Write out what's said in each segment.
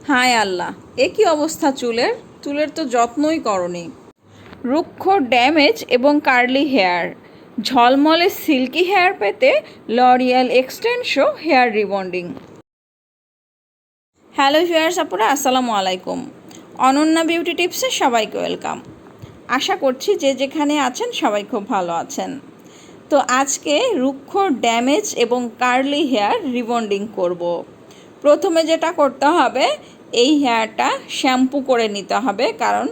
হায় আল্লাহ, এ কী অবস্থা চুলের? চুলের তো যত্নই করনি। রুক্ষ, ড্যামেজ এবং কার্লি হেয়ার, ঝলমলে সিল্কি হেয়ার পেতে L'Oreal Xtenso hair rebonding. Hello viewers, আপুরা আসসালামু আলাইকুম। অনন্যা বিউটি টিপসে সবাইকে ওয়েলকাম। আশা করছি যে যেখানে আছেন সবাই খুব ভালো আছেন। তো আজকে রুক্ষ, ড্যামেজ এবং কার্লি হেয়ার রিবন্ডিং করব। প্রথমে যেটা করতে হবে, এই হেয়ারটা শ্যাম্পু করে নিতে হবে, কারণ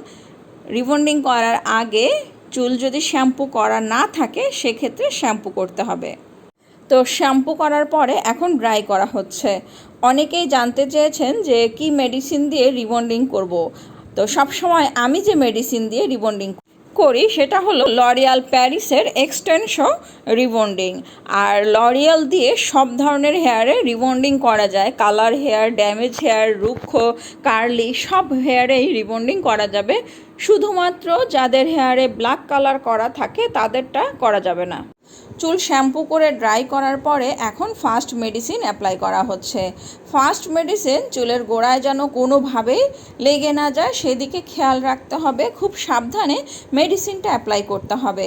রিবন্ডিং করার আগে চুল যদি শ্যাম্পু করা না থাকে সেক্ষেত্রে শ্যাম্পু করতে হবে। তো শ্যাম্পু করার পরে এখন ড্রাই করা হচ্ছে। অনেকেই জানতে চেয়েছেন যে কি মেডিসিন দিয়ে রিবন্ডিং করব। তো সবসময় আমি যে মেডিসিন দিয়ে রিবন্ডিং করি সেটা হলো লরিয়াল প্যারিসের এক্সটেনশো রিবন্ডিং। আর লরিয়াল দিয়ে সব ধরনের হেয়ারে রিবন্ডিং করা যায়। কালার হেয়ার, ড্যামেজ হেয়ার, রুক্ষ, কার্লি সব হেয়ারেই রিবন্ডিং করা যাবে। শুধুমাত্র যাদের হেয়ারে ব্ল্যাক কালার করা থাকে তাদেরটা করা যাবে না। চুল শ্যাম্পু করে ড্রাই করার পরে এখন ফার্স্ট মেডিসিন অ্যাপ্লাই করা হচ্ছে। ফার্স্ট মেডিসিন চুলের গোড়ায় যেন কোনোভাবেই লেগে না যায় সেদিকে খেয়াল রাখতে হবে। খুব সাবধানে মেডিসিনটা অ্যাপ্লাই করতে হবে।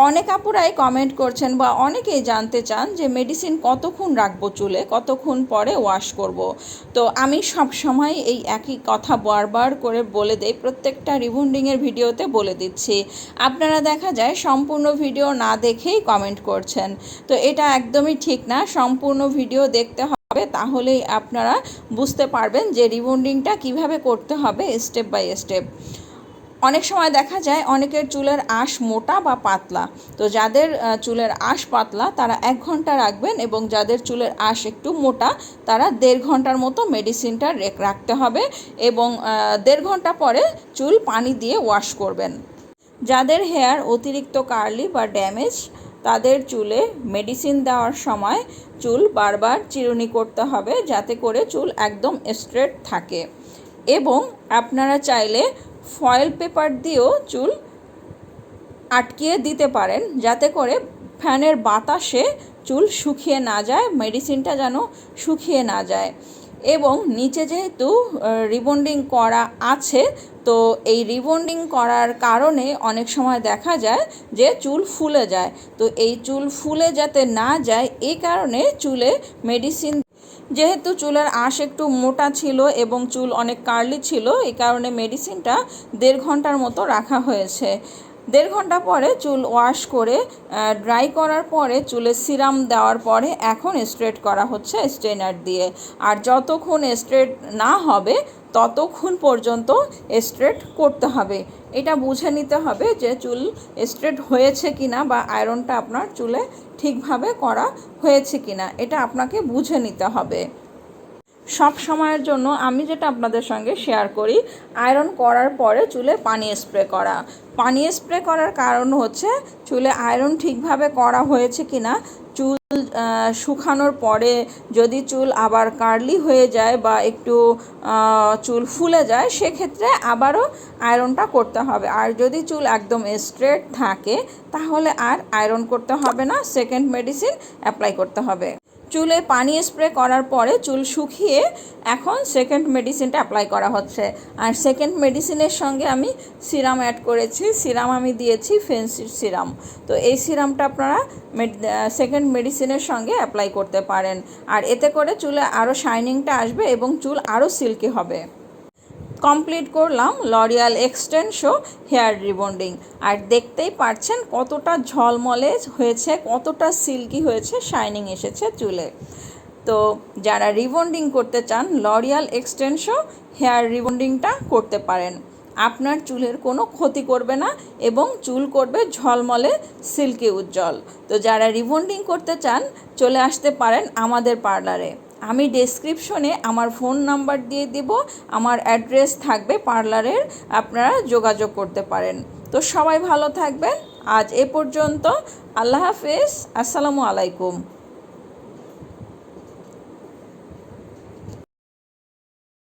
অনেক আপুরাই কমেন্ট করছেন বা অনেকেই জানতে চান যে মেডিসিন কতক্ষণ রাখবো চুলে, কতক্ষণ পরে ওয়াশ করব। তো আমি সব সময় এই একই কথা বারবার করে বলে দেই, প্রত্যেকটা রিবন্ডিংয়ের ভিডিওতে বলে দিচ্ছি। আপনারা দেখা যায় সম্পূর্ণ ভিডিও না দেখেই কমেন্ট করছেন। তো এটা একদমই ঠিক না। সম্পূর্ণ ভিডিও দেখতে হবে, তাহলেই আপনারা বুঝতে পারবেন যে রিবন্ডিংটা কিভাবে করতে হবে স্টেপ বাই স্টেপ। অনেক সময় দেখা যায় অনেকের চুলের আঁশ মোটা বা পাতলা। তো যাদের চুলের আঁশ পাতলা তারা 1 ঘন্টা রাখবেন, এবং যাদের চুলের আঁশ একটু মোটা তারা 1.5 ঘন্টার মতো মেডিসিনটা রাখতে হবে, এবং 1.5 ঘন্টা পরে চুল পানি দিয়ে ওয়াশ করবেন। যাদের হেয়ার অতিরিক্ত কার্লি বা ড্যামেজ তাদের চুলে মেডিসিন দেওয়ার সময় চুল বারবার চিরুনি করতে হবে, যাতে করে চুল একদম স্ট্রেট থাকে। এবং আপনারা চাইলে ফয়েল পেপার দিয়েও চুল আটকিয়ে দিতে পারেন, যাতে করে ফ্যানের বাতাসে চুল শুকিয়ে না যায়, মেডিসিনটা যেন শুকিয়ে না যায়। এবং নিচে যেহেতু রিবন্ডিং করা আছে, তো এই রিবন্ডিং করার কারণে অনেক সময় দেখা যায় যে চুল ফুলে যায়। তো এই চুল ফুলে যাতে না যায় এই কারণে চুলে মেডিসিন, যেহেতু চুলের আঁশ একটু মোটা ছিল এবং চুল অনেক কার্লি ছিল, এই কারণে মেডিসিনটা 1.5 ঘন্টার মতো রাখা হয়েছে। 1.5 ঘন্টা পরে চুল ওয়াশ করে ড্রাই করার পরে চুলে সিরাম দেওয়ার পরে এখন স্ট্রেট করা হচ্ছে স্ট্রেনার দিয়ে। আর যতক্ষণ স্ট্রেট না হবে ততক্ষণ পর্যন্ত স্ট্রেট করতে হবে। এটা বুঝে নিতে হবে যে চুল স্ট্রেট হয়েছে কিনা, বা আয়রনটা আপনার চুলে ঠিকভাবে করা হয়েছে কিনা, এটা আপনাকে বুঝে নিতে হবে। সব সময়ের জন্য আমি যেটা আপনাদের সঙ্গে শেয়ার করি, আয়রন করার পরে চুলে পানি স্প্রে করা। পানি স্প্রে করার কারণ হচ্ছে চুলে আয়রন ঠিকভাবে করা হয়েছে কিনা। চুল শুকানোর পরে যদি চুল আবার কার্লি হয়ে যায় বা একটু চুল ফুলে যায়, সেক্ষেত্রে আবারও আয়রনটা করতে হবে। আর যদি চুল একদম স্ট্রেট থাকে তাহলে আর আয়রন করতে হবে না, সেকেন্ড মেডিসিন অ্যাপ্লাই করতে হবে। চুলে পানি স্প্রে করার পরে চুল শুকিয়ে এখন সেকেন্ড মেডিসিনটা অ্যাপ্লাই করা হচ্ছে। আর সেকেন্ড মেডিসিনের সঙ্গে আমি সিরাম অ্যাড করেছি। সিরাম আমি দিয়েছি ফেন্সির সিরাম। তো এই সিরামটা আপনারা সেকেন্ড মেডিসিনের সঙ্গে অ্যাপ্লাই করতে পারেন। আর এতে করে চুলে আরও শাইনিংটা আসবে এবং চুল আরও সিল্কি হবে। কমপ্লিট করলাম লরিয়াল এক্সটেনশো হেয়ার রিবন্ডিং। আর দেখতেই পাচ্ছেন কতটা ঝলমলে হয়েছে, কতটা সিল্কি হয়েছে, শাইনিং এসেছে চুলে। তো যারা রিবন্ডিং করতে চান লরিয়াল এক্সটেনশো হেয়ার রিবন্ডিংটা করতে পারেন। আপনার চুলের কোনো ক্ষতি করবে না এবং চুল করবে ঝলমলে, সিল্কি, উজ্জ্বল। তো যারা রিবন্ডিং করতে চান চলে আসতে পারেন আমাদের পার্লারে। আমি ডেসক্রিপশনে আমার ফোন নাম্বার দিয়ে দেব, আমার অ্যাড্রেস থাকবে পার্লারের, আপনারা যোগাযোগ করতে পারেন। তো সবাই ভালো থাকবেন। আজ এ পর্যন্ত। আল্লাহ হাফেজ। আসসালামু আলাইকুম।